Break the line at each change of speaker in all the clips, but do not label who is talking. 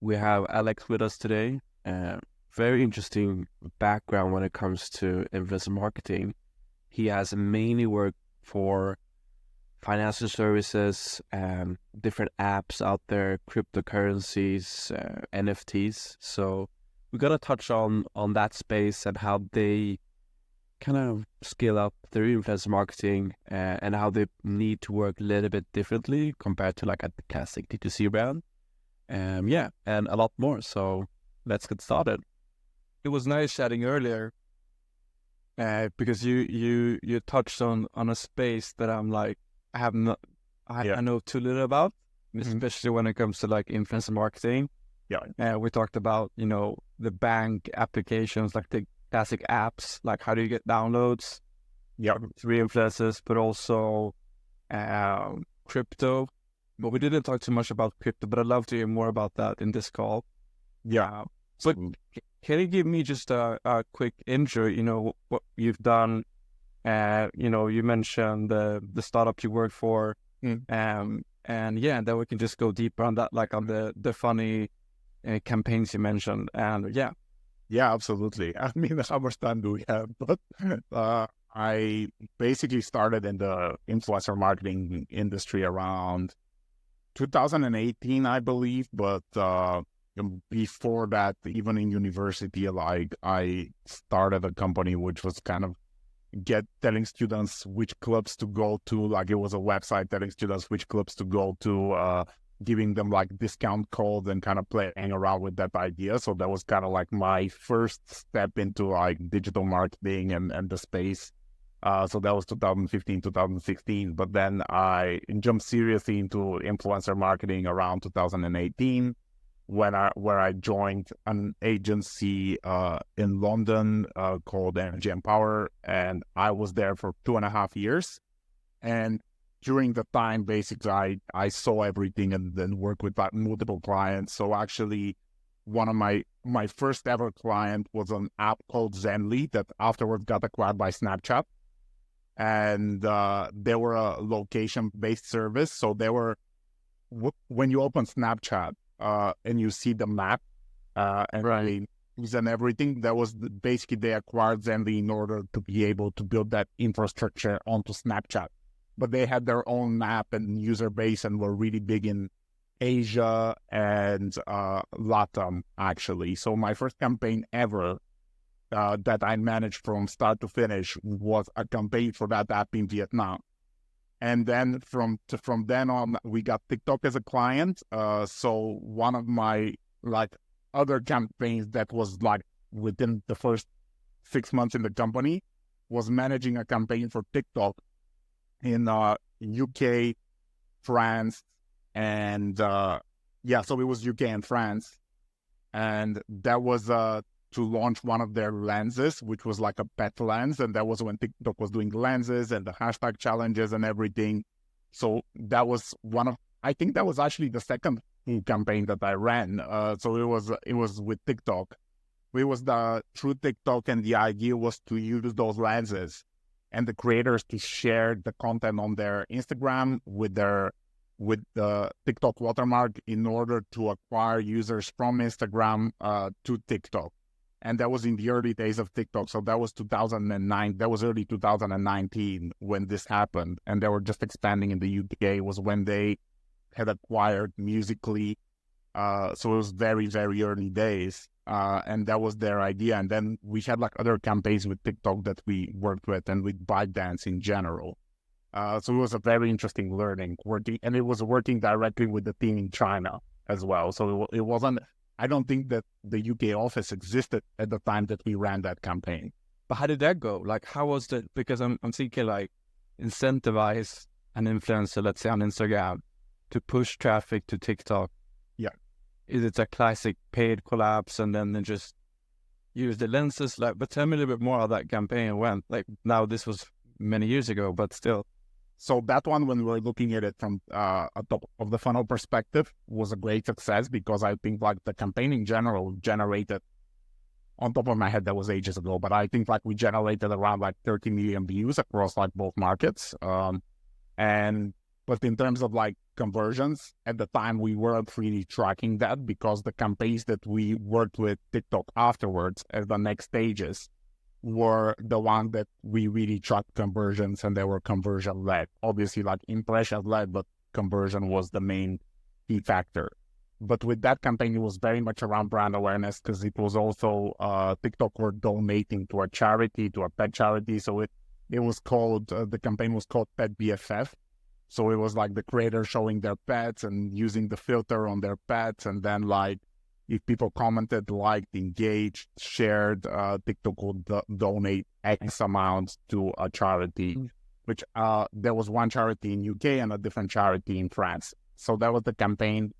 We have Alex with us today. Very interesting background when it comes to influencer marketing. He has mainly worked for financial services, different apps out there, cryptocurrencies, NFTs. So we gotta touch on that space and how they kind of scale up their influencer marketing and how they need to work a little bit differently compared to like a classic D2C brand. Yeah, and a lot more. So let's get started.
It was nice chatting earlier because you touched on a space that I'm like I have not I know too little about, especially when it comes to like influencer marketing. We talked about the bank applications, like the classic apps, like how do you get downloads through influencers, but also crypto. But we didn't talk too much about crypto, but I'd love to hear more about that in this call. But can you give me just a quick intro, what you've done? You mentioned the startup you work for, and then we can just go deeper on that, like on the funny campaigns you mentioned. And
Yeah, absolutely. I mean, how much time do we have? But I basically started in the influencer marketing industry around 2018, I believe. But before that, even in university, like I started a company which was kind of telling students which clubs to go to. Like it was a website telling students which clubs to go to, giving them like discount codes and kind of playing around with that idea. So that was kind of like my first step into like digital marketing and the space. So that was 2015, 2016. But then I jumped seriously into influencer marketing around 2018 where I joined an agency in London called Energy and Power, and I was there for 2.5 years. And during the time, basically, I saw everything and then worked with like, multiple clients. So actually, one of my first ever client was an app called Zenly that afterwards got acquired by Snapchat. And they were a location-based service. So they were, when you open Snapchat and you see the map and and everything, that was basically they acquired Zenly in order to be able to build that infrastructure onto Snapchat. But they had their own map and user base and were really big in Asia and LATAM, actually. So my first campaign ever that I managed from start to finish was a campaign for that app in Vietnam. And then from then on, we got TikTok as a client. So one of my like other campaigns that was like within the first 6 months in the company was managing a campaign for TikTok in UK, France, and so it was UK and France, and that was to launch one of their lenses, which was like a pet lens, and that was when TikTok was doing lenses and the hashtag challenges and everything. So that was I think that was actually the second campaign that I ran. So it was with TikTok. It was through TikTok, and the idea was to use those lenses and the creators to share the content on their Instagram with the TikTok watermark in order to acquire users from Instagram to TikTok. And that was in the early days of TikTok. So that was 2009. That was early 2019 when this happened. And they were just expanding in the UK. Was when they had acquired Musical.ly. So it was very, very early days. And that was their idea. And then we had like other campaigns with TikTok that we worked with and with ByteDance in general. So it was a very interesting learning and it was working directly with the team in China as well. So it wasn't, I don't think that the UK office existed at the time that we ran that campaign.
But how did that go? Like, how was that? Because I'm thinking like incentivize an influencer, let's say on Instagram, to push traffic to TikTok.
Yeah.
Is it a classic paid collapse and then they just use the lenses? Like, but tell me a little bit more how that campaign went. Like now this was many years ago, but still.
So that one, when we were looking at it from a top of the funnel perspective, was a great success because I think like the campaign in general generated, on top of my head, that was ages ago, but I think like we generated around like 30 million views across like both markets. And But in terms of like conversions, at the time we weren't really tracking that because the campaigns that we worked with TikTok afterwards as the next stages were the one that we really tracked conversions, and they were conversion led. Obviously, like impression led, but conversion was the main key factor. But with that campaign, it was very much around brand awareness because it was also TikTok were donating to a charity, to a pet charity. So it was called, the campaign was called Pet BFF. So it was like the creators showing their pets and using the filter on their pets. And then like if people commented, liked, engaged, shared, TikTok would donate X amount to a charity, which there was one charity in UK and a different charity in France. So that was the campaign.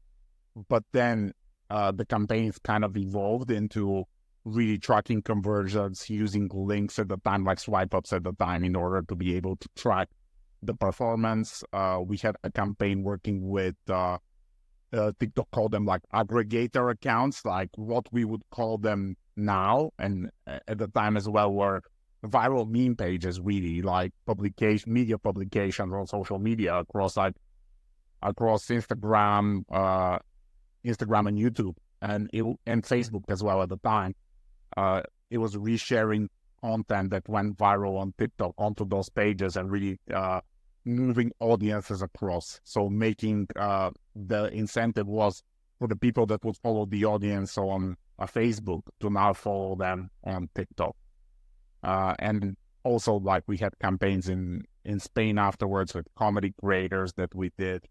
But then the campaigns kind of evolved into really tracking conversions, using links at the time, like swipe ups at the time, in order to be able to track the performance. We had a campaign working with TikTok called them like aggregator accounts, like what we would call them now, and at the time as well, were viral meme pages, really like media publications on social media across Instagram, Instagram and YouTube, and Facebook as well at the time. It was resharing content that went viral on TikTok onto those pages and really moving audiences across. So making the incentive was for the people that would follow the audience on Facebook to now follow them on TikTok. And also like we had campaigns in Spain afterwards with comedy creators that we did.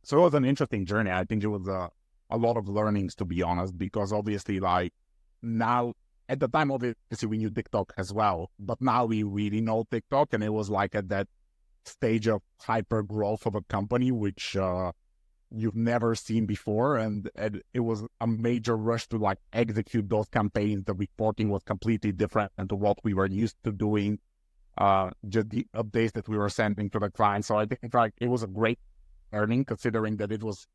So it was an interesting journey. I think it was a lot of learnings, to be honest, because obviously like now, at the time, obviously we knew TikTok as well, but now we really know TikTok, and it was like at that stage of hyper growth of a company, which you've never seen before. And it was a major rush to like execute those campaigns. The reporting was completely different to what we were used to doing, just the updates that we were sending to the client. So I think like it was a great learning, considering that it was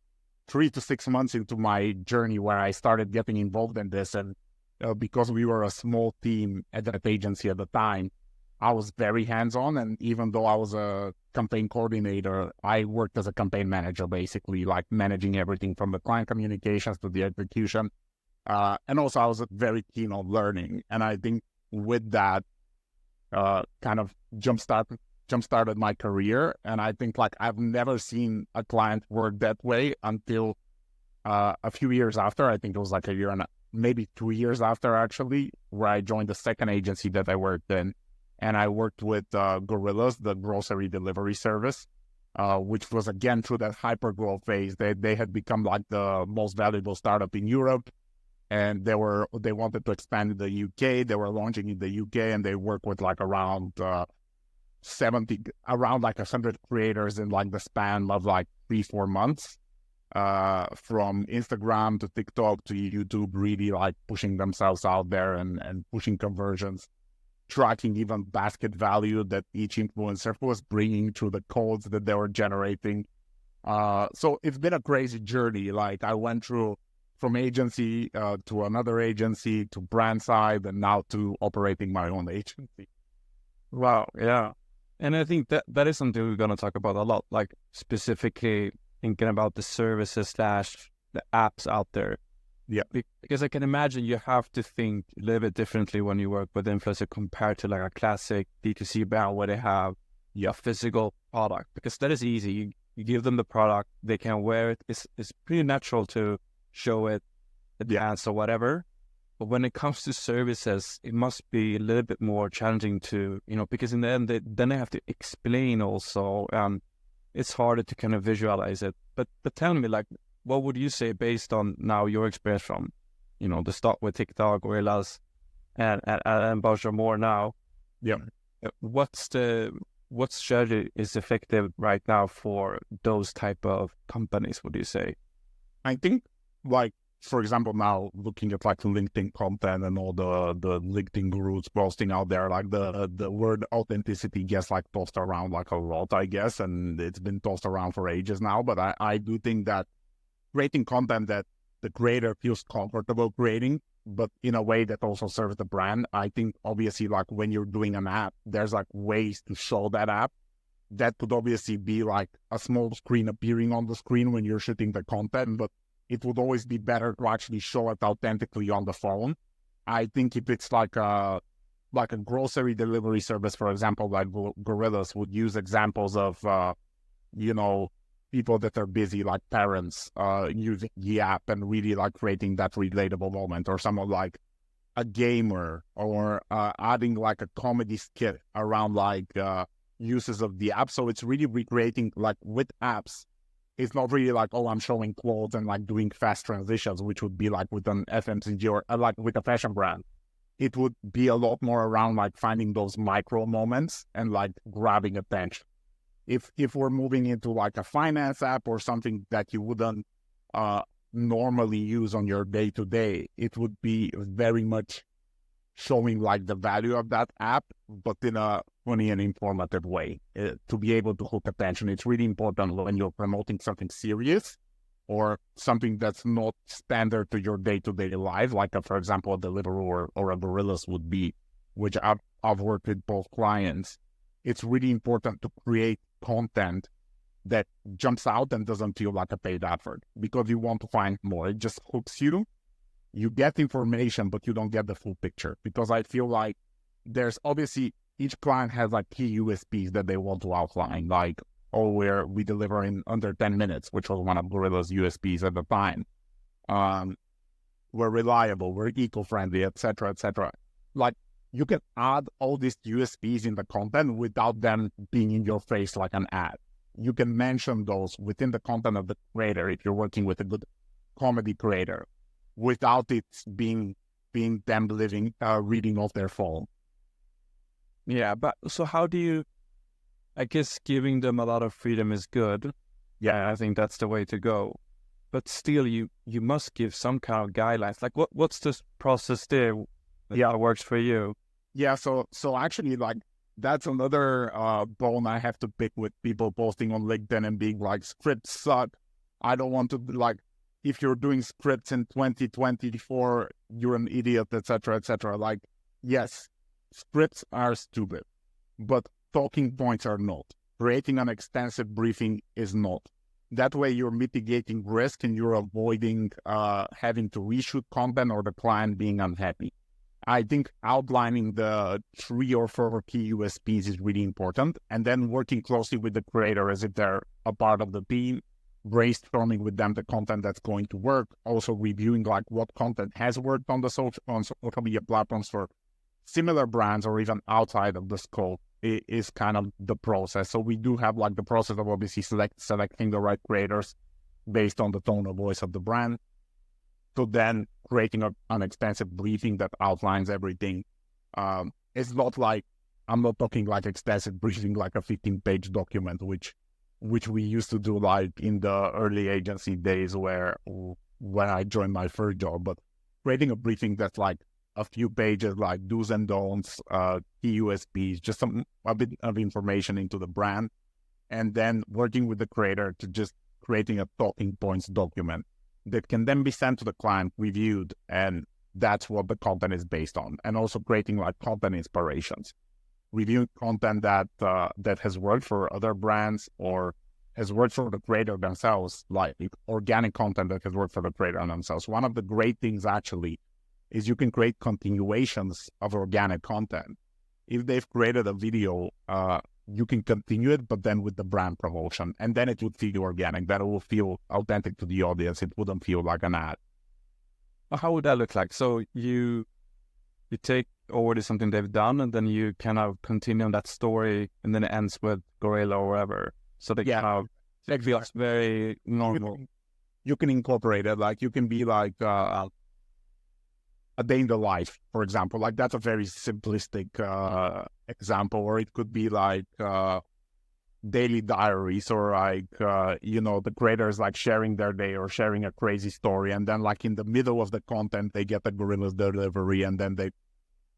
3 to 6 months into my journey where I started getting involved in this. And because we were a small team at that agency at the time, I was very hands-on. And even though I was a campaign coordinator, I worked as a campaign manager, basically, like managing everything from the client communications to the execution. And also I was very keen on learning. And I think with that, kind of jump-started my career. And I think like I've never seen a client work that way until a few years after. I think it was like a year and maybe 2 years after, actually, where I joined the second agency that I worked in. And I worked with Gorillas, the grocery delivery service, which was again through that hyper growth phase. They had become like the most valuable startup in Europe, and they wanted to expand in the UK. They were launching in the UK, and they worked with like around 100 creators in like the span of like 3-4 months. From Instagram to TikTok to YouTube, really like pushing themselves out there and pushing conversions, tracking even basket value that each influencer was bringing through the codes that they were generating. So it's been a crazy journey. Like I went through from agency to another agency to brand side, and now to operating my own agency.
Wow, yeah. And I think that is something we're going to talk about a lot, like specifically thinking about the services / the apps out there.
Yeah.
Because I can imagine you have to think a little bit differently when you work with influencer compared to like a classic D2C brand where they have a physical product, because that is easy. You give them the product, they can wear it. It's pretty natural to show it, advance or whatever. But when it comes to services, it must be a little bit more challenging to, because in the end, then they have to explain also. It's harder to kind of visualize it. But tell me, like, what would you say based on now your experience from, the start with TikTok, Gorillas, and Boucher more now?
Yeah.
What strategy is effective right now for those type of companies, would you say?
I think, like, for example, now looking at like LinkedIn content and all the LinkedIn gurus posting out there, like the word authenticity gets like tossed around like a lot, I guess, and it's been tossed around for ages now. But I do think that creating content that the creator feels comfortable creating, but in a way that also serves the brand. I think obviously like when you're doing an app, there's like ways to show that app that could obviously be like a small screen appearing on the screen when you're shooting the content, but it would always be better to actually show it authentically on the phone. I think if it's like a grocery delivery service, for example, like Gorillas would use examples of, people that are busy, like parents, using the app and really like creating that relatable moment, or someone like a gamer, or adding like a comedy skit around like uses of the app. So it's really recreating, like with apps, it's not really like, oh, I'm showing clothes and like doing fast transitions, which would be like with an FMCG or like with a fashion brand. It would be a lot more around like finding those micro moments and like grabbing attention. If we're moving into like a finance app or something that you wouldn't normally use on your day to day, it would be very much showing like the value of that app, but in a funny and informative way, to be able to hook attention. It's really important when you're promoting something serious or something that's not standard to your day-to-day life, like for example, a Deliveroo or a Gorillas would be, which I've worked with both clients. It's really important to create content that jumps out and doesn't feel like a paid effort, because you want to find more. It just hooks you. You get information, but you don't get the full picture, because I feel like there's obviously, each client has like key USPs that they want to outline, like, oh, we deliver in under 10 minutes, which was one of Gorilla's USPs at the time. We're reliable, we're eco-friendly, etc., etc. Like, you can add all these USPs in the content without them being in your face like an ad. You can mention those within the content of the creator if you're working with a good comedy creator, without it being them reading off their phone.
Yeah, but so how do you, I guess giving them a lot of freedom is good. Yeah, I think that's the way to go. But still, you must give some kind of guidelines. Like, what's this process there that works for you?
Yeah, so actually, like, that's another bone I have to pick with people posting on LinkedIn and being like, scripts suck. I don't want to, like, if you're doing scripts in 2024, you're an idiot, etc., etc. Like, yes, scripts are stupid, but talking points are not. Creating an extensive briefing is not. That way you're mitigating risk and you're avoiding having to reshoot content or the client being unhappy. I think outlining the 3 or 4 key USPs is really important, and then working closely with the creator as if they're a part of the team, brainstorming with them the content that's going to work, also reviewing like what content has worked on social media platforms for similar brands or even outside of the scope is kind of the process. So we do have like the process of obviously selecting the right creators based on the tone of voice of the brand, to then creating an extensive briefing that outlines everything. It's not like, I'm not talking like extensive briefing like a 15-page document, which we used to do like in the early agency days when I joined my first job, but creating a briefing that's like a few pages, like do's and don'ts, key USPs, just a bit of information into the brand, and then working with the creator to just creating a talking points document that can then be sent to the client, reviewed, and that's what the content is based on. And also creating like content inspirations, reviewing content that has worked for other brands or has worked for the creator themselves, like organic content that has worked for the creator themselves. One of the great things actually is you can create continuations of organic content. If they've created a video, you can continue it, but then with the brand promotion, and then it would feel organic. That it will feel authentic to the audience. It wouldn't feel like an ad.
How would that look like? So you take already something they've done, and then you kind of continue on that story, and then it ends with Gorilla or whatever. So they kind of, it feels very normal.
You can incorporate it. Like, you can be like a day in the life, for example. Like, that's a very simplistic example. Or it could be like daily diaries, or like the creators like sharing their day or sharing a crazy story, and then like in the middle of the content they get a Gorilla's delivery, and then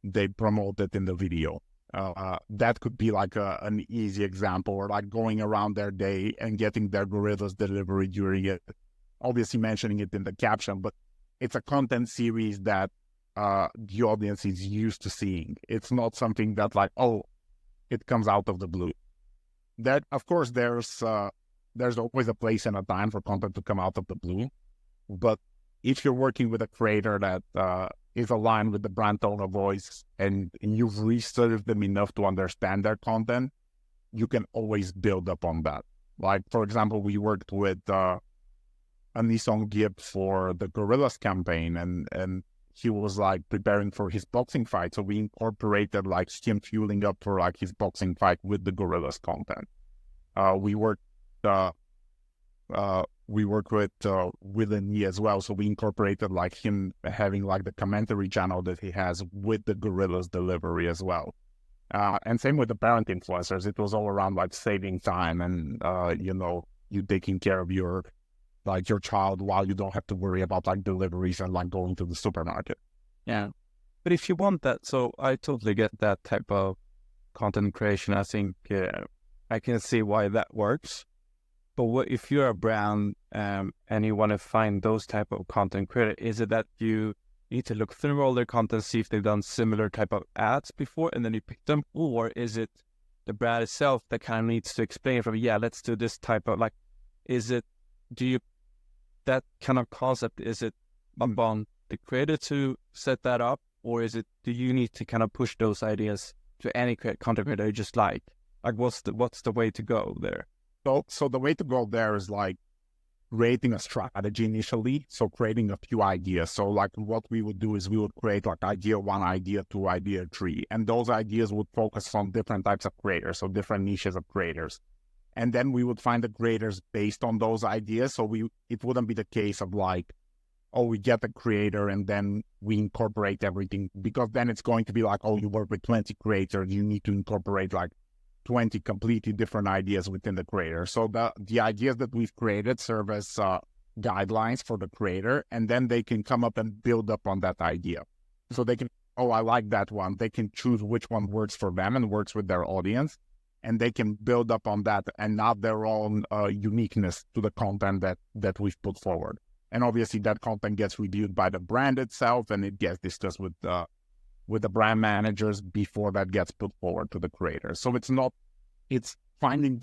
they promote it in the video. That could be like an easy example. Or like going around their day and getting their Gorilla's delivery during it, obviously mentioning it in the caption, but it's a content series that the audience is used to seeing. It's not something that like, oh, it comes out of the blue. that of course there's always a place and a time for content to come out of the blue, but if you're working with a creator that is aligned with the brand tone of voice and you've researched them enough to understand their content, you can always build up on that. Like, for example, we worked with a Nissan Gibb for the Gorillas campaign, and he was like preparing for his boxing fight. So we incorporated like him fueling up for like his boxing fight with the Gorillas content. We worked with Will and Me as well. So we incorporated like him having like the commentary channel that he has with the Gorillas delivery as well. And same with the parent influencers. It was all around like saving time and, you taking care of your child while you don't have to worry about like deliveries and like going to the supermarket.
Yeah. But if you want that, so I totally get that type of content creation. I think I can see why that works. But what if you're a brand and you want to find those type of content creator, is it that you need to look through all their content, see if they've done similar type of ads before, and then you pick them? Or is it the brand itself that kind of needs to explain from, let's do this type of, like, that kind of concept, is it upon the creator to set that up? Or do you need to kind of push those ideas to any content creator you just like? Like, what's the way to go there?
So the way to go there is like creating a strategy initially. So creating a few ideas. So like what we would do is we would create like idea 1, idea 2, idea 3. And those ideas would focus on different types of creators, so different niches of creators. And then we would find the creators based on those ideas. So it wouldn't be the case of like, oh, we get the creator and then we incorporate everything, because then it's going to be like, oh, you work with 20 creators, you need to incorporate like 20 completely different ideas within the creator. So the ideas that we've created serve as guidelines for the creator, and then they can come up and build up on that idea. So they can, oh, I like that one. They can choose which one works for them and works with their audience, and they can build up on that and add their own uniqueness to the content that we've put forward. And obviously that content gets reviewed by the brand itself, and it gets discussed with the brand managers before that gets put forward to the creator. So it's finding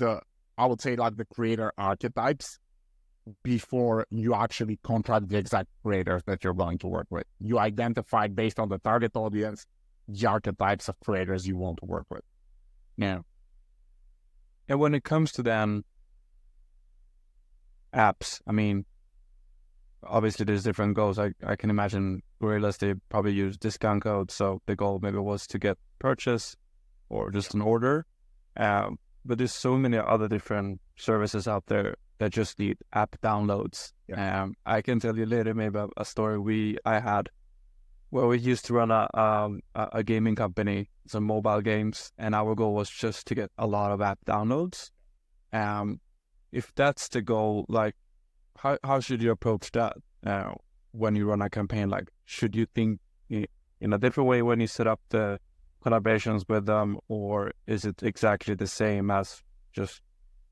I would say like the creator archetypes before you actually contract the exact creators that you're going to work with. You identify based on the target audience, the archetypes of creators you want to work with.
Yeah. And when it comes to then apps, I mean, obviously there's different goals. I can imagine Gorillas, they probably use discount codes, so the goal maybe was to get purchase or just an order. But there's so many other different services out there that just need app downloads.
Yeah.
I can tell you later maybe a story I had where we used to run a gaming company, some mobile games, and our goal was just to get a lot of app downloads. If that's the goal, like, how should you approach that when you run a campaign? Like, should you think in a different way when you set up the collaborations with them, or is it exactly the same as just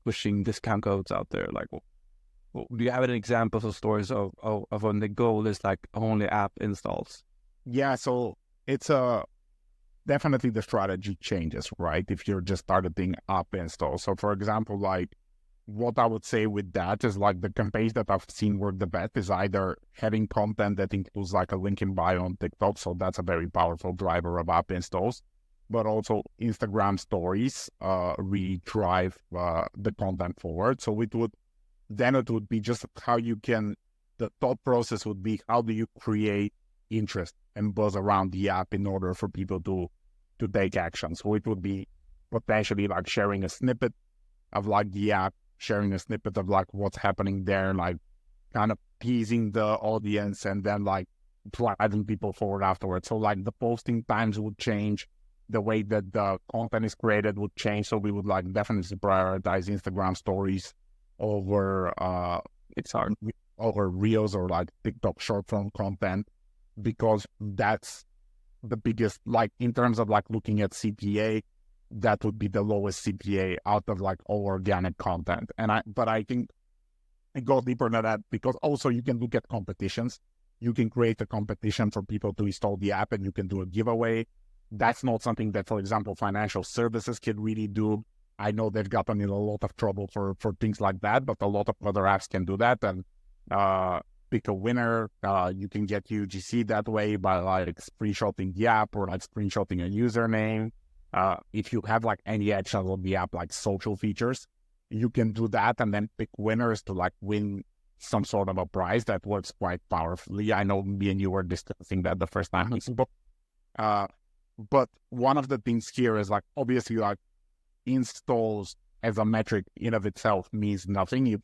pushing discount codes out there? Like, do you have any examples or stories of when the goal is like only app installs?
Yeah, so it's definitely the strategy changes, right? If you're just targeting app installs. So for example, like, what I would say with that is like the campaigns that I've seen work the best is either having content that includes like a link in bio on TikTok. So that's a very powerful driver of app installs, but also Instagram stories really drive the content forward. So it would be just how you can, the thought process would be, how do you create interest and buzz around the app in order for people to take action? So it would be potentially like sharing a snippet of like the app, sharing a snippet of like what's happening there, like kind of teasing the audience and then like driving people forward afterwards. So like the posting times would change, the way that the content is created would change. So we would like definitely prioritize Instagram stories over over Reels or like TikTok short form content, because that's the biggest, like in terms of like looking at CPA, that would be the lowest CPA out of like all organic content. But I think it goes deeper than that, because also you can look at competitions. You can create a competition for people to install the app, and you can do a giveaway. That's not something that, for example, financial services can really do. I know they've gotten in a lot of trouble for things like that, but a lot of other apps can do that. And pick a winner. You can get UGC that way by like screenshotting the app or like screenshotting a username. If you have like any actions on the app, like social features, you can do that and then pick winners to like win some sort of a prize. That works quite powerfully. I know me and you were discussing that the first time. But one of the things here is like, obviously, like installs as a metric in of itself means nothing if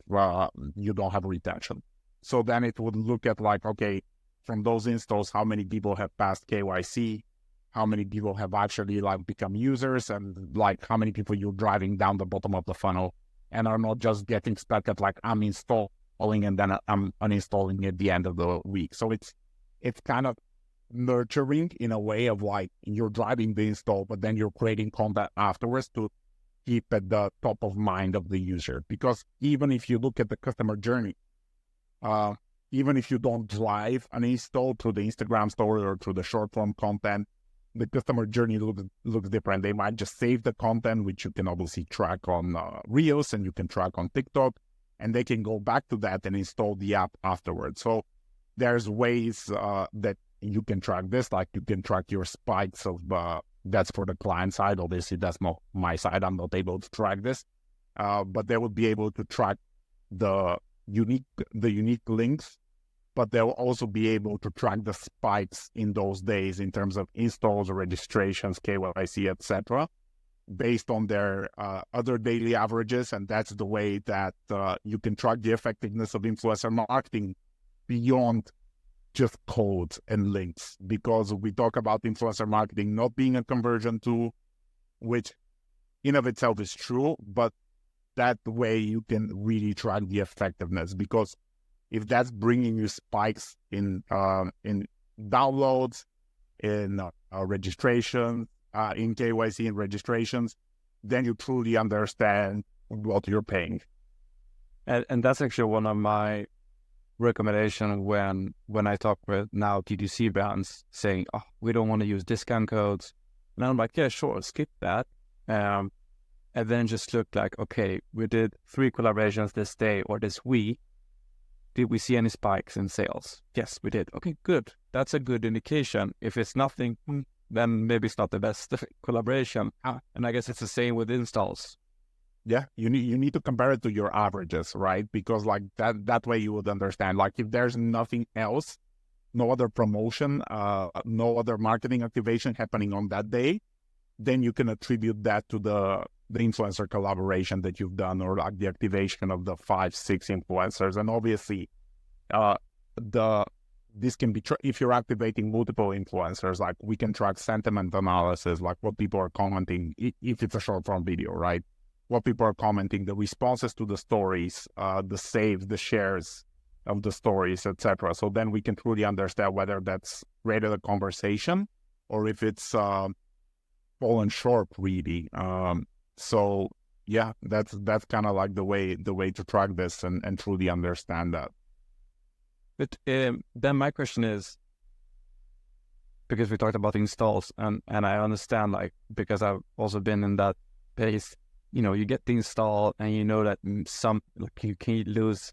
you don't have retention. So then it would look at like, okay, from those installs, how many people have passed KYC, how many people have actually like become users, and like how many people you're driving down the bottom of the funnel and are not just getting stuck at like, I'm installing and then I'm uninstalling at the end of the week. So it's kind of nurturing in a way of like you're driving the install, but then you're creating content afterwards to keep at the top of mind of the user. Because even if you look at the customer journey, even if you don't drive an install through the Instagram story or through the short form content, the customer journey looks different. They might just save the content, which you can obviously track on Reels and you can track on TikTok, and they can go back to that and install the app afterwards. So there's ways that you can track this, like you can track your spikes of, that's for the client side. Obviously, that's not my side. I'm not able to track this, but they will be able to track the unique links, but they'll also be able to track the spikes in those days in terms of installs, registrations, KYC, etc., based on their other daily averages. And that's the way that you can track the effectiveness of influencer marketing beyond just code and links, because we talk about influencer marketing not being a conversion tool, which in of itself is true, but that way you can really track the effectiveness, because if that's bringing you spikes in downloads, in registration, in KYC and registrations, then you truly understand what you're paying.
And that's actually one of my recommendations when I talk with now D2C brands saying, oh, we don't want to use discount codes. And I'm like, yeah, sure, skip that. And then just look like, okay, we did 3 collaborations this day or this week. Did we see any spikes in sales? Yes, we did. Okay, good. That's a good indication. If it's nothing, then maybe it's not the best collaboration. And I guess it's the same with installs.
Yeah, you need to compare it to your averages, right? Because like that way you would understand. Like if there's nothing else, no other promotion, no other marketing activation happening on that day, then you can attribute that to the influencer collaboration that you've done, or like the activation of the 5-6 influencers. And obviously, this can be if you're activating multiple influencers, like we can track sentiment analysis, like what people are commenting, if it's a short form video, right? What people are commenting, the responses to the stories, the saves, the shares of the stories, etc. So then we can truly understand whether that's rated a conversation or if it's fallen short, really. So yeah, that's kind of like the way to track this and truly understand that.
But then my question is, because we talked about installs, and I understand, like, because I've also been in that phase. You know, you get the install and you know that like you can lose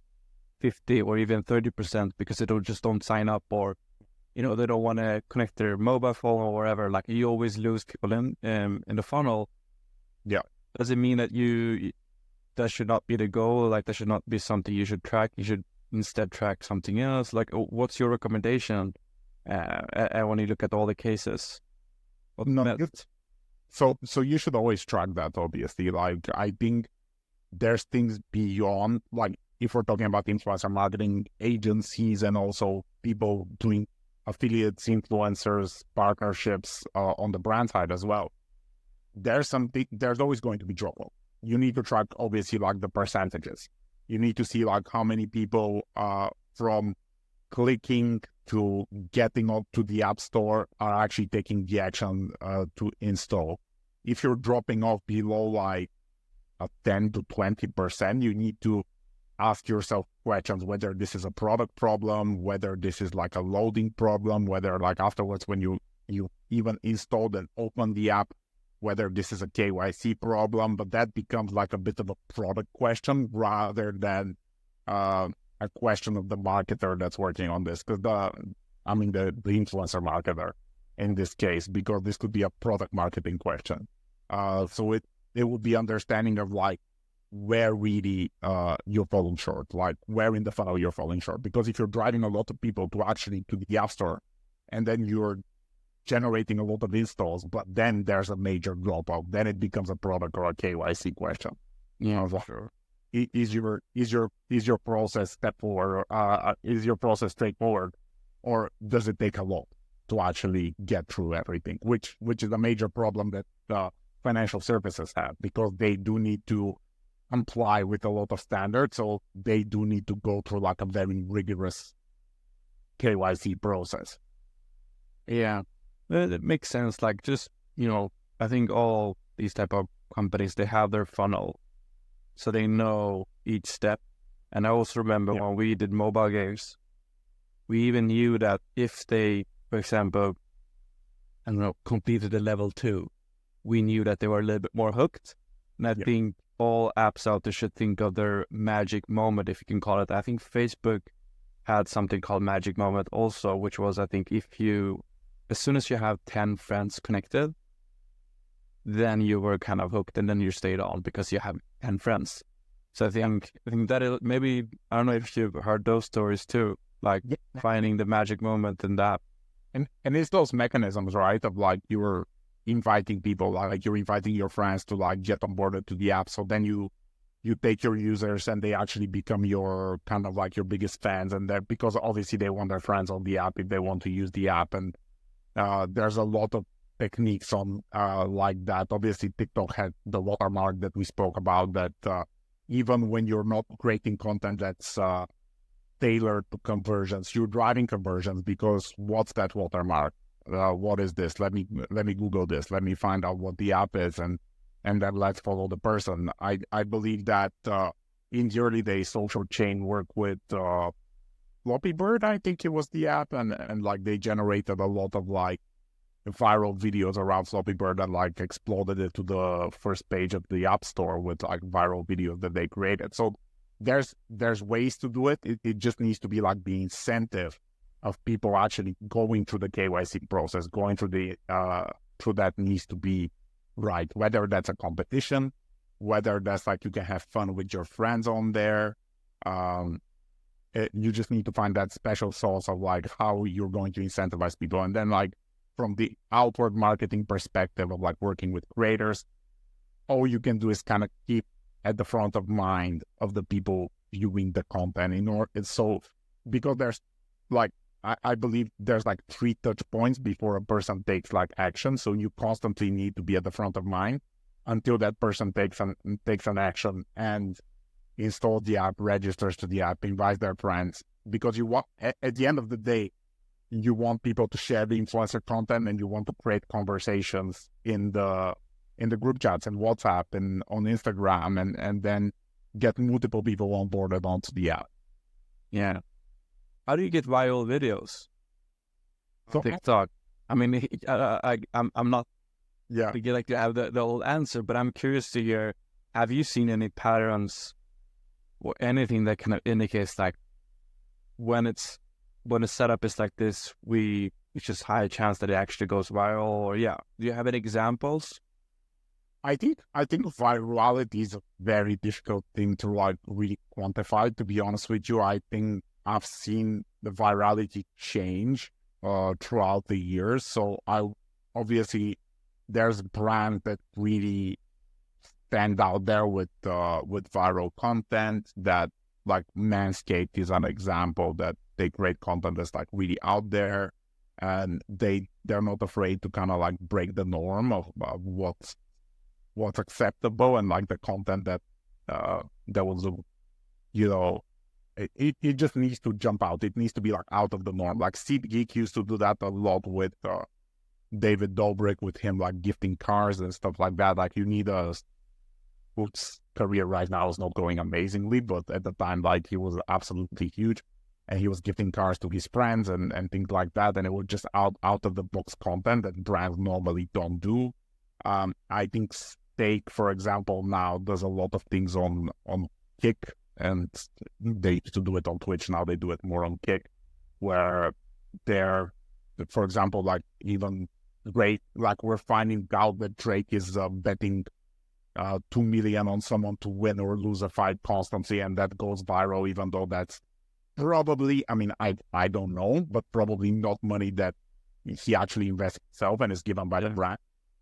50 or even 30% because they don't sign up, or, you know, they don't want to connect their mobile phone or whatever. Like you always lose people in the funnel.
Yeah.
Does it mean that that should not be the goal? Like that should not be something you should track. You should instead track something else. Like what's your recommendation? And when you look at all the cases,
So you should always track that, obviously. Like, I think there's things beyond, like, if we're talking about influencer marketing agencies and also people doing affiliates, influencers, partnerships on the brand side as well. There's always going to be drop-off. You need to track, obviously, like the percentages. You need to see like how many people from clicking to getting up to the app store are actually taking the action to install. If you're dropping off below like a 10 to 20%, you need to ask yourself questions whether this is a product problem, whether this is like a loading problem, whether like afterwards when you even installed and opened the app, whether this is a KYC problem, but that becomes like a bit of a product question rather than a question of the marketer that's working on this. Because the influencer marketer in this case, because this could be a product marketing question. So it would be understanding of like where really you're falling short, like where in the funnel you're falling short. Because if you're driving a lot of people to the App Store, and then you're generating a lot of installs, but then there's a major dropout, then it becomes a product or a KYC question.
Sure.
Is your process is your process straightforward, or does it take a lot to actually get through everything? Which is a major problem that financial services have, because they do need to comply with a lot of standards, so they do need to go through like a very rigorous KYC process.
Yeah, it makes sense. Like, just, I think all these type of companies, they have their funnel, so they know each step. And I also remember when we did mobile games, we even knew that if they, for example, I don't know, completed a level 2, we knew that they were a little bit more hooked. And I think all apps out there should think of their magic moment, if you can call it. I think Facebook had something called magic moment also, which was, I think, as soon as you have 10 friends connected, then you were kind of hooked, and then you stayed on because you have 10 friends. So I think that maybe, I don't know if you've heard those stories too, like finding the magic moment in that.
And it's those mechanisms, right? Of like you're inviting people, like you're inviting your friends to like get onboarded to the app. So then you take your users and they actually become your kind of like your biggest fans. And that because obviously they want their friends on the app if they want to use the app. And there's a lot of techniques on like that. Obviously, TikTok had the watermark that we spoke about, that even when you're not creating content that's tailored to conversions, you're driving conversions, because what's that watermark? What is this? Let me Google this. Let me find out what the app is, and then let's follow the person. I believe that in the early days, Social Chain worked with Floppy Bird, I think it was the app, and like they generated a lot of like viral videos around Floppy Bird and like exploded it to the first page of the App Store with like viral videos that they created. So there's ways to do it. It just needs to be like the incentive of people actually going through the KYC process, going through through that needs to be right. Whether that's a competition, whether that's like you can have fun with your friends on there. You just need to find that special sauce of like how you're going to incentivize people. And then like from the outward marketing perspective of like working with creators, all you can do is kind of keep at the front of mind of the people viewing the content because there's like, I believe there's like 3 touch points before a person takes like action. So you constantly need to be at the front of mind until that person takes an action and install the app, registers to the app, invites their friends. Because you want, at the end of the day, you want people to share the influencer content, and you want to create conversations in the group chats and WhatsApp and on Instagram, and then get multiple people onboarded onto the app.
Yeah. How do you get viral videos?
So,
TikTok. I mean, I'm not
to
to have the whole answer, but I'm curious to hear, have you seen any patterns or anything that kind of indicates like when a setup is like this, it's just high chance that it actually goes viral? Or do you have any examples?
I think virality is a very difficult thing to like really quantify, to be honest with you. I think I've seen the virality change throughout the years. So obviously there's brands that really stand out there with viral content, that like Lanscape is an example, that they create content that's like really out there, and they're not afraid to kind of like break the norm of what's acceptable, and like the content that was, it just needs to jump out. It needs to be like out of the norm. Like SeatGeek used to do that a lot with David Dobrik, with him like gifting cars and stuff like that. Like you need whose career right now is not going amazingly, but at the time, like he was absolutely huge, and he was gifting cars to his friends and things like that. And it was just out of the box content that brands normally don't do. I think Steak, for example, now does a lot of things on Kick, and they used to do it on Twitch. Now they do it more on Kick, where they're, for example, like even Drake, like we're finding out that Drake is betting 2 million on someone to win or lose a fight constantly, and that goes viral, even though that's probably, I mean, I don't know, but probably not money that he actually invests himself and is given by the brand.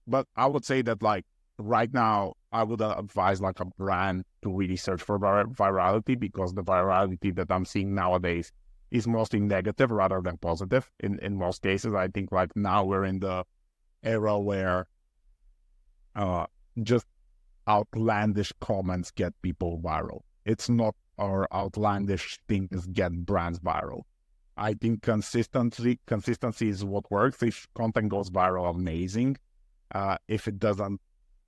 But I would say that like right now, I would advise like a brand to really search for virality, because the virality that I'm seeing nowadays is mostly negative rather than positive in most cases. I think like now we're in the era where just outlandish comments get people viral. It's not our outlandish things get brands viral. I think consistency is what works. If content goes viral, amazing. If it doesn't,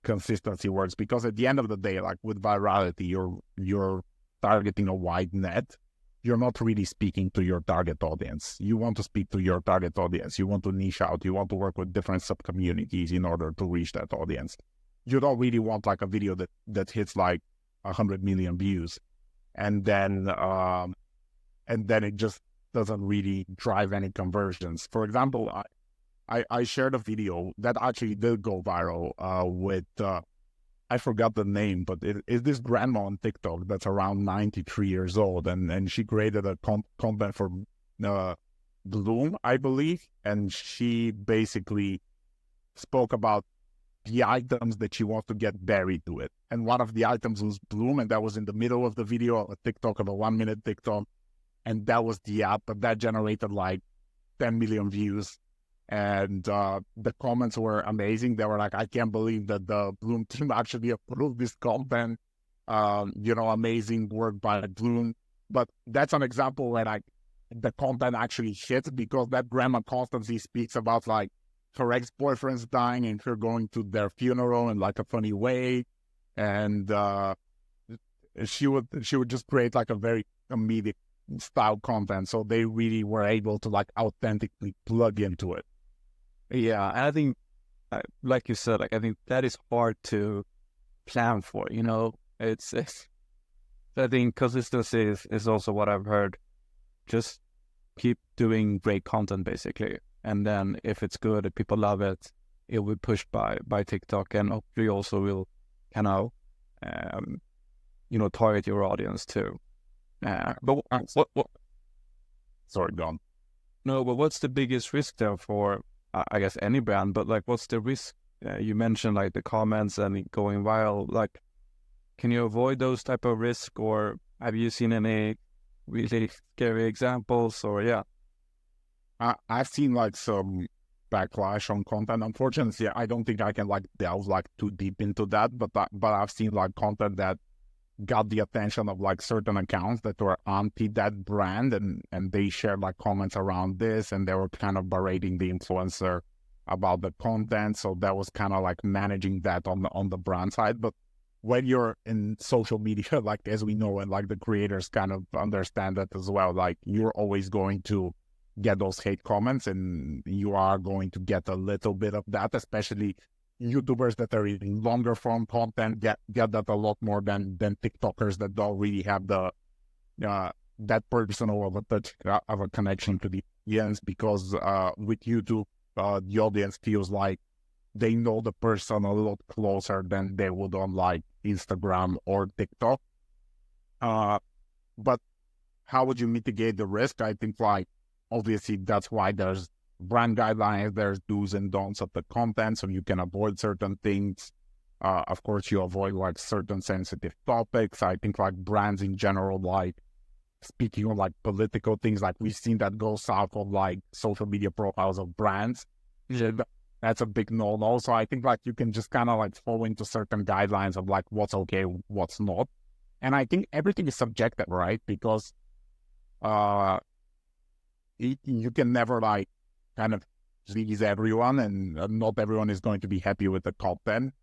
consistency works, because at the end of the day, like with virality, you're targeting a wide net. You're not really speaking to your target audience. You want to speak to your target audience. You want to niche out. You want to work with different sub communities in order to reach that audience. You don't really want like a video that hits like 100 million views, and then it just doesn't really drive any conversions. For example, I shared a video that actually did go viral with, I forgot the name, but it is this grandma on TikTok that's around 93 years old, and she created a content for Bloom, I believe, and she basically spoke about the items that she wants to get buried to it. And one of the items was Bloom, and that was in the middle of the video, a TikTok of a 1 minute TikTok. And that was the app, but that generated like 10 million views. And the comments were amazing. They were like, I can't believe that the Bloom team actually approved this content. Amazing work by Bloom. But that's an example where like the content actually hits, because that grandma constantly speaks about like her ex-boyfriend's dying and her going to their funeral in like a funny way. And she would just create like a very comedic style content. So they really were able to like authentically plug into it.
Yeah, and I think, like you said, like I think that is hard to plan for. It's I think consistency is also what I've heard. Just keep doing great content, basically, and then if it's good, if people love it, it will be pushed by TikTok, and hopefully also will kind of target your audience too. But what?
Sorry, gone.
No, but what's the biggest risk there for, I guess, any brand? But like, what's the risk? You mentioned like the comments and going viral. Like, can you avoid those type of risk, or have you seen any really scary examples? Or yeah,
I've seen like some backlash on content. Unfortunately, I don't think I can like delve like too deep into that. But I've seen like content that got the attention of like certain accounts that were anti that brand, and they shared like comments around this, and they were kind of berating the influencer about the content. So that was kind of like managing that on the brand side. But when you're in social media, like as we know, and like the creators kind of understand that as well, like you're always going to get those hate comments, and you are going to get a little bit of that, especially YouTubers that are in longer form content get that a lot more than TikTokers that don't really have the that personal of a touch of a connection to the audience, because with YouTube the audience feels like they know the person a lot closer than they would on like Instagram or TikTok. But how would you mitigate the risk? I think like obviously that's why there's brand guidelines, there's do's and don'ts of the content, so you can avoid certain things. Of course, you avoid like certain sensitive topics. I think like brands in general, like speaking on like political things, like we've seen that go south of like social media profiles of brands. Yeah, that's a big no-no. So I think like you can just kind of like fall into certain guidelines of like what's okay, what's not. And I think everything is subjective, right? Because you can never like kind of please everyone, and not everyone is going to be happy with the content.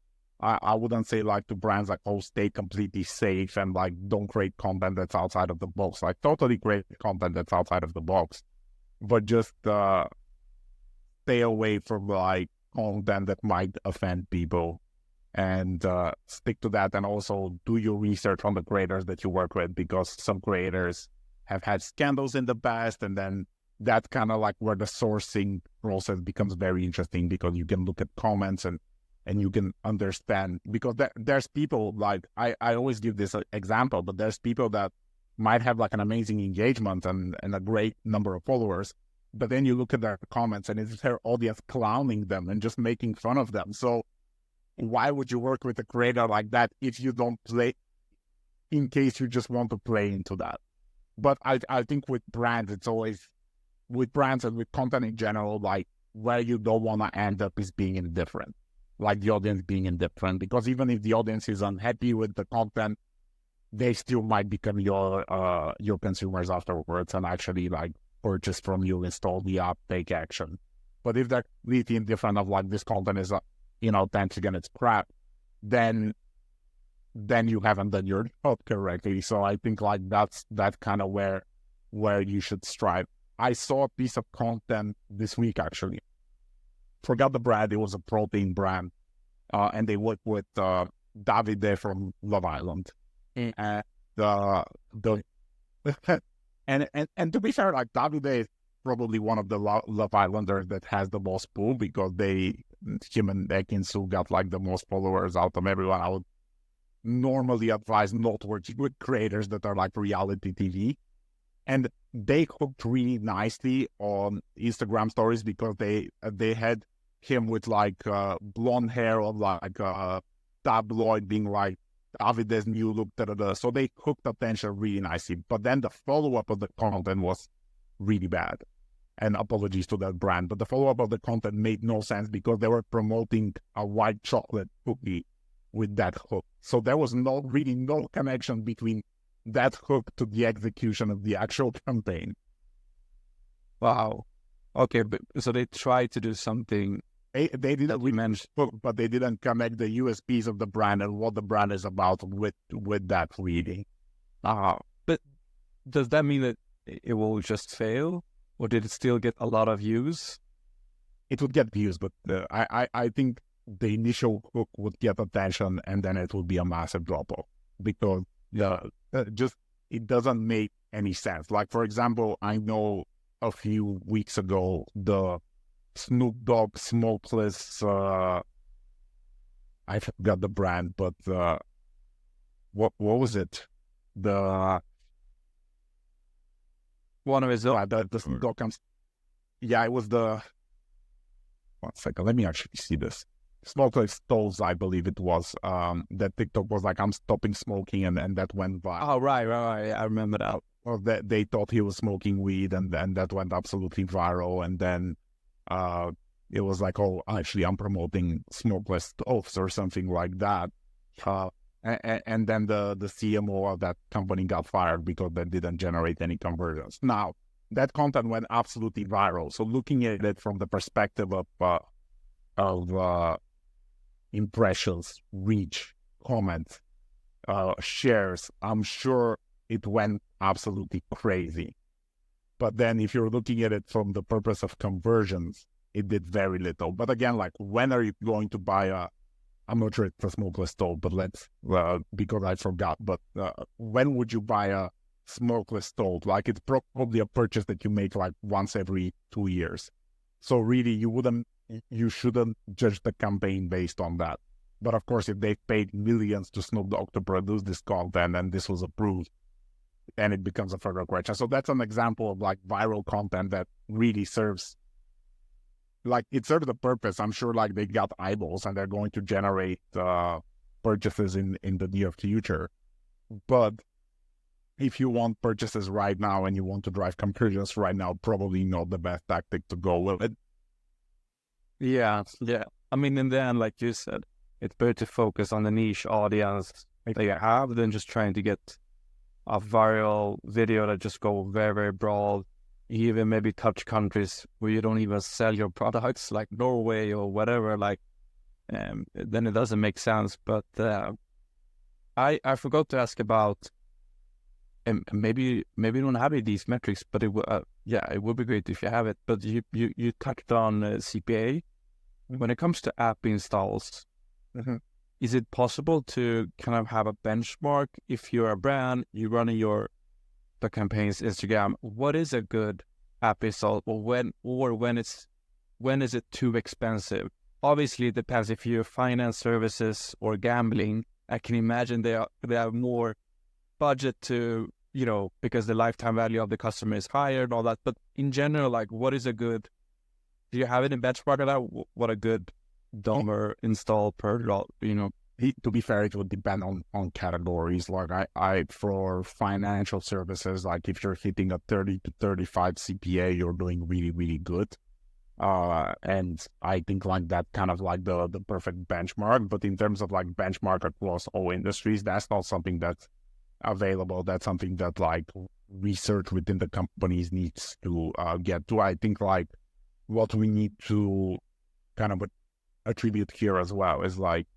I wouldn't say like to brands like, oh, stay completely safe and like don't create content that's outside of the box. Like totally create content that's outside of the box, but just stay away from like content that might offend people and stick to that. And also do your research on the creators that you work with, because some creators have had scandals in the past, and then that kind of like where the sourcing process becomes very interesting, because you can look at comments and you can understand, because there's people like, I always give this example, but there's people that might have like an amazing engagement and a great number of followers, but then you look at their comments and it's their audience clowning them and just making fun of them. So why would you work with a creator like that if you don't play, in case you just want to play into that? But I think with brands, it's always, with brands and with content in general, like where you don't want to end up is being indifferent, like the audience being indifferent, because even if the audience is unhappy with the content, they still might become your consumers afterwards and actually like purchase from you, install the app, take action. But if they're completely indifferent of like this content is, 10 again, it's crap, then you haven't done your job correctly. So I think like that's kind of where you should strive. I saw a piece of content this week, actually. Forgot the brand. It was a protein brand. And they worked with Davide from Love Island. And and to be fair, like Davide is probably one of the Love Islanders that has the most pull, because him and Ekin-Su got like the most followers out of everyone. I would normally advise not working with creators that are like reality TV. And they hooked really nicely on Instagram stories, because they had him with like blonde hair of like tabloid, being like Davide's new look, so they hooked attention really nicely. But then the follow-up of the content was really bad. And apologies to that brand, but the follow-up of the content made no sense, because they were promoting a white chocolate cookie with that hook. So there was really no connection between that hook to the execution of the actual campaign.
Wow. Okay, so they tried to do something.
They didn't mention hook, but they didn't connect the USPs of the brand and what the brand is about with that reading.
But does that mean that it will just fail, or did it still get a lot of views?
It would get views, but I think the initial hook would get attention, and then it would be a massive drop-off, because just it doesn't make any sense. Like, for example, I know a few weeks ago the Snoop Dogg smokeless, I forgot the brand, but what was it? The
one of his
the Snoop Dogg comes. Yeah, it was the. 1 second, let me actually see this. Smokeless stoves, I believe it was. That TikTok was like, I'm stopping smoking, and that went viral.
Oh, right. I remember that.
Or that they thought he was smoking weed, and that went absolutely viral. And then it was like, oh, actually, I'm promoting smokeless stoves or something like that. And then the CMO of that company got fired because that didn't generate any conversions. Now, that content went absolutely viral. So looking at it from the perspective of impressions, reach, comments, shares, I'm sure it went absolutely crazy. But then if you're looking at it from the purpose of conversions, it did very little. But again, like, when are you going to buy I'm not sure it's a smokeless stove, but because I forgot, but when would you buy a smokeless stove? Like, it's probably a purchase that you make like once every 2 years. So really, you shouldn't judge the campaign based on that. But of course, if they paid millions to Snoop Dogg to produce this content and this was approved, then it becomes a further question. So that's an example of like viral content that really serves the purpose. I'm sure like they got eyeballs and they're going to generate purchases in the near future. But if you want purchases right now and you want to drive conversions right now, probably not the best tactic to go with it.
Yeah. I mean, in the end, like you said, it's better to focus on the niche audience that you have than just trying to get a viral video that just go very, very broad. You even maybe touch countries where you don't even sell your products, like Norway or whatever. Like, then it doesn't make sense. But I forgot to ask about, and maybe you don't have these metrics, but it would be great if you have it. But you touched on CPA. when it comes to app installs, is it possible to kind of have a benchmark? If you're a brand, you're running the campaigns Instagram, what is a good app install, or when is it too expensive? Obviously, it depends if you're finance services or gambling. I can imagine they have more budget to, because the lifetime value of the customer is higher and all that. But in general, like, what is a good? Do you have any benchmark of that? What a good dollar install per dollar?
To be fair, it would depend on categories. Like I for financial services, like if you're hitting a 30 to 35 CPA, you're doing really, really good. And I think like that kind of like the perfect benchmark. But in terms of like benchmark across all industries, that's not something that's available. That's something that like research within the companies needs to get to. I think like what we need to kind of attribute here as well is like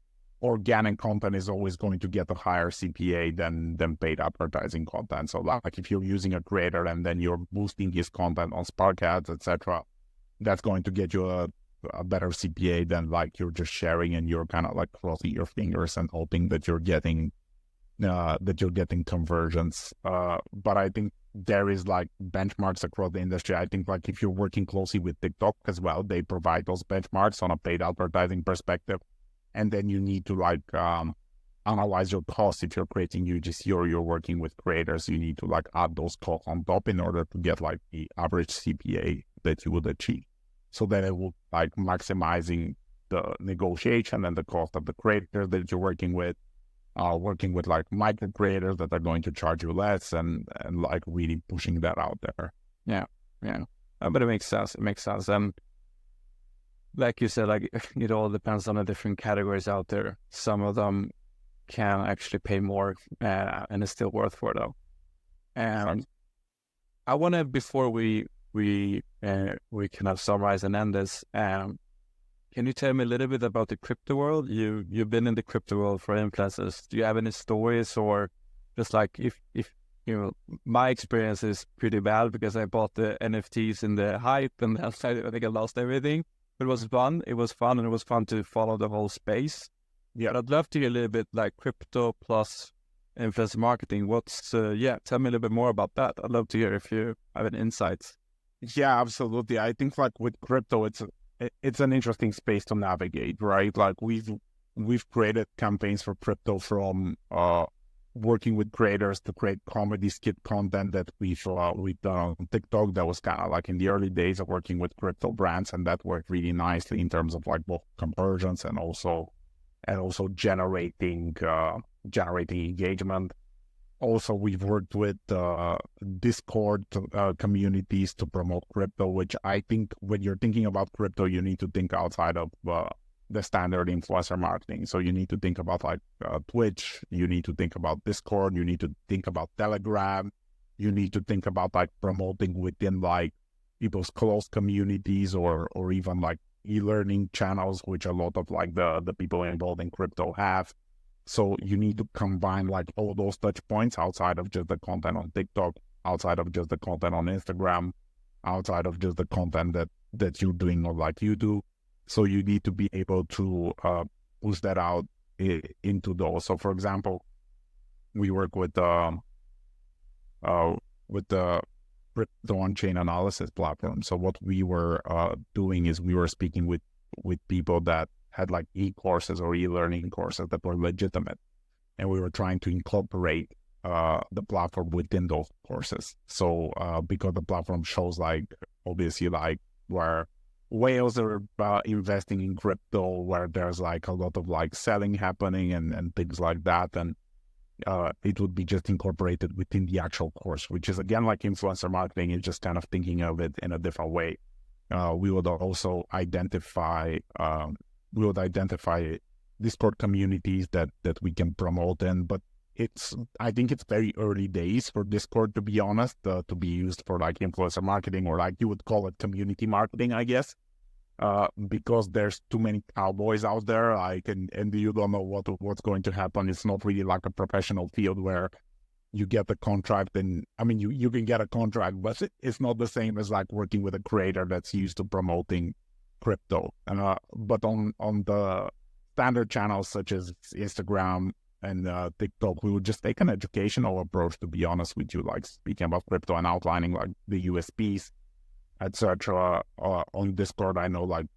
organic content is always going to get a higher CPA than paid advertising content. So like if you're using a creator and then you're boosting his content on Spark Ads, etc., that's going to get you a better CPA than like you're just sharing and you're kind of like crossing your fingers and hoping that you're getting conversions. But I think there is like benchmarks across the industry. I think like if you're working closely with TikTok as well, they provide those benchmarks on a paid advertising perspective. And then you need to like analyze your costs. If you're creating UGC or you're working with creators, you need to like add those costs on top in order to get like the average CPA that you would achieve. So then it will like maximizing the negotiation and the cost of the creators that you're working with like micro creators that are going to charge you less and like really pushing that out there.
Yeah. But it makes sense. And like you said, like it all depends on the different categories out there. Some of them can actually pay more, and it's still worth for them. And I want to, before we kind of summarize and end this, can you tell me a little bit about the crypto world? You've been in the crypto world for influencers. Do you have any stories, or just like if my experience is pretty bad because I bought the NFTs in the hype and I think I lost everything. It was fun. It was fun, and it was fun to follow the whole space. Yeah, but I'd love to hear a little bit like crypto plus influencer marketing. Tell me a little bit more about that. I'd love to hear if you have any insights.
Yeah, absolutely. I think like with crypto, it's an interesting space to navigate, right? Like we've created campaigns for crypto from working with creators to create comedy skit content that we've done on TikTok. That was kind of like in the early days of working with crypto brands, and that worked really nicely in terms of like both conversions and also generating engagement. Also, we've worked with Discord communities to promote crypto, which I think when you're thinking about crypto, you need to think outside of the standard influencer marketing. So you need to think about like Twitch, you need to think about Discord, you need to think about Telegram, you need to think about like promoting within like people's close communities or even like e-learning channels, which a lot of like the people involved in crypto have. So you need to combine like all those touch points outside of just the content on TikTok, outside of just the content on Instagram, outside of just the content that you're doing or like you do. So you need to be able to push that out into those. So for example, we work with the crypto on-chain analysis platform. So what we were doing is we were speaking with people that had like e-courses or e-learning courses that were legitimate. And we were trying to incorporate the platform within those courses. So because the platform shows like, obviously like where whales are investing in crypto, where there's like a lot of like selling happening and things like that. And it would be just incorporated within the actual course, which is again like influencer marketing, is just kind of thinking of it in a different way. We would also identify Discord communities that we can promote in, but I think it's very early days for Discord, to be honest, to be used for like influencer marketing, or like you would call it community marketing, I guess, because there's too many cowboys out there, like, and you don't know what's going to happen. It's not really like a professional field where you get the contract, and I mean, you can get a contract, but it's not the same as like working with a creator that's used to promoting crypto. But on the standard channels such as Instagram and TikTok, we would just take an educational approach, to be honest with you, like speaking about crypto and outlining like the USPs, etc. On Discord, I know like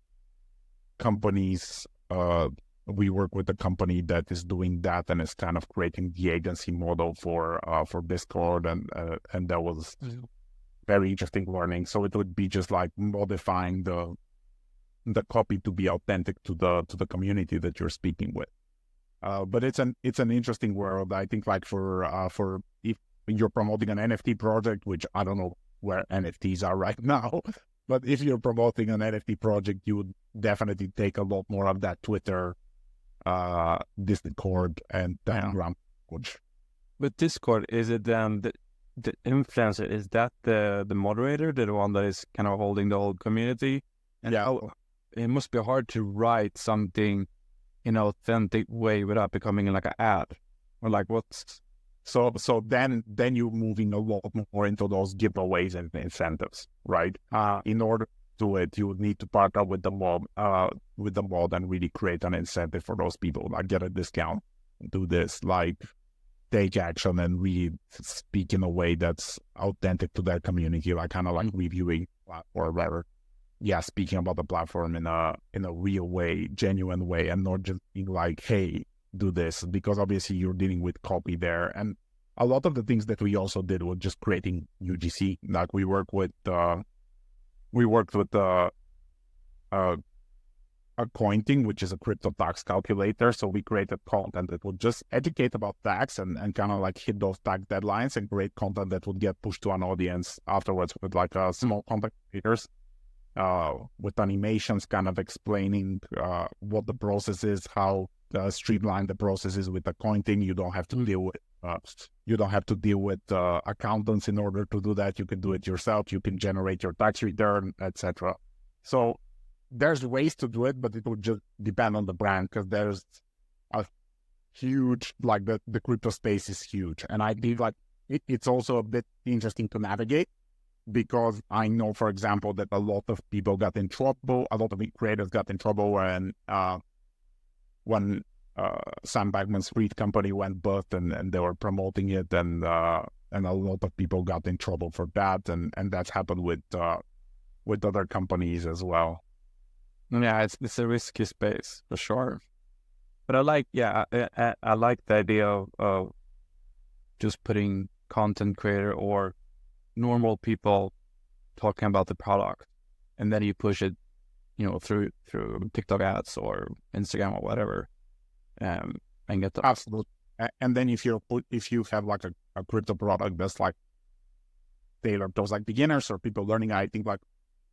companies, we work with a company that is doing that and is kind of creating the agency model for Discord, and that was very interesting learning. So it would be just like modifying the copy to be authentic to the community that you're speaking with. But it's an interesting world. I think like for if you're promoting an NFT project, which I don't know where NFTs are right now, but if you're promoting an NFT project, you would definitely take a lot more of that Twitter, Discord, and Telegram.
With Discord, is it then the influencer? Is that the moderator, the one that is kind of holding the whole community? And it must be hard to write something in an authentic way without becoming like an ad, or like what's.
So then you're moving a lot more into those giveaways and incentives, right? In order to do it, you would need to partner with the mod, and really create an incentive for those people, like get a discount, do this, like take action and really speak in a way that's authentic to their community, like kind of like reviewing or whatever. Yeah, speaking about the platform in a real way, genuine way, and not just being like, hey, do this, because obviously you're dealing with copy there. And a lot of the things that we also did was just creating UGC. Like we worked with Accounting, which is a crypto tax calculator. So we created content that would just educate about tax and kind of like hit those tax deadlines, and create content that would get pushed to an audience afterwards with like small content creators. With animations kind of explaining what the process is, how streamlined the process is with Accounting. You don't have to deal with accountants in order to do that. You can do it yourself. You can generate your tax return, etc. So there's ways to do it, but it would just depend on the brand, because there's a huge, like the crypto space is huge, and I think like it's also a bit interesting to navigate, because I know, for example, that a lot of people got in trouble, a lot of creators got in trouble when Sam Bankman Fried company went bust, and they were promoting it, and a lot of people got in trouble for that, and that's happened with other companies as well.
Yeah, it's a risky space for sure. But I like the idea of just putting content creator or normal people talking about the product, and then you push it, through TikTok ads or Instagram or whatever, and get the
absolutely. And then if you have like a crypto product that's like tailored towards like beginners or people learning, I think like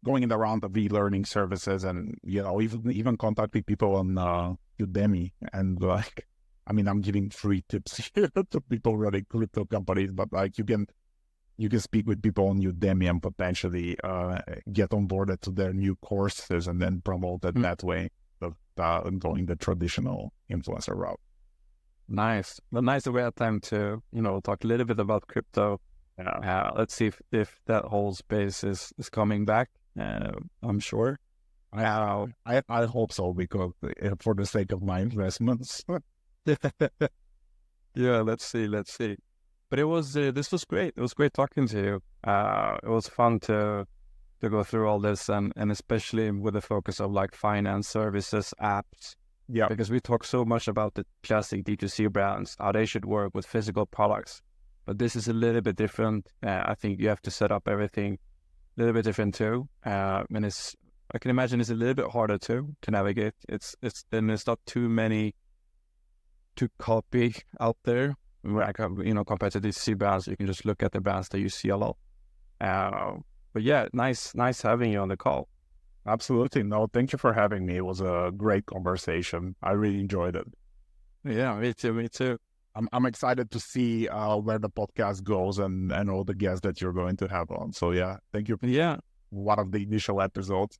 going in the round of e-learning services, and even contacting people on Udemy, and like, I mean, I'm giving free tips here to people running crypto companies, but like you can speak with people on Udemy and potentially get onboarded to their new courses, and then promote it that way, going the traditional influencer route.
Nice. Well, nice that we had time to, talk a little bit about crypto. Let's see if that whole space is coming back. I'm sure.
I hope so, because for the sake of my investments.
Yeah, let's see. But it was this was great. It was great talking to you. It was fun to go through all this, and especially with the focus of like finance services, apps.
Yeah,
because we talk so much about the classic D2C brands, how they should work with physical products. But this is a little bit different. I think you have to set up everything a little bit different too. And I can imagine it's a little bit harder to navigate. It's there's not too many to copy out there. Compared to these C brands, you can just look at the brands that you see a lot. But yeah, nice having you on the call.
Absolutely. No, thank you for having me. It was a great conversation. I really enjoyed it.
Yeah, me too.
I'm excited to see where the podcast goes and all the guests that you're going to have on. So yeah, thank you.
Yeah.
One of the initial episodes.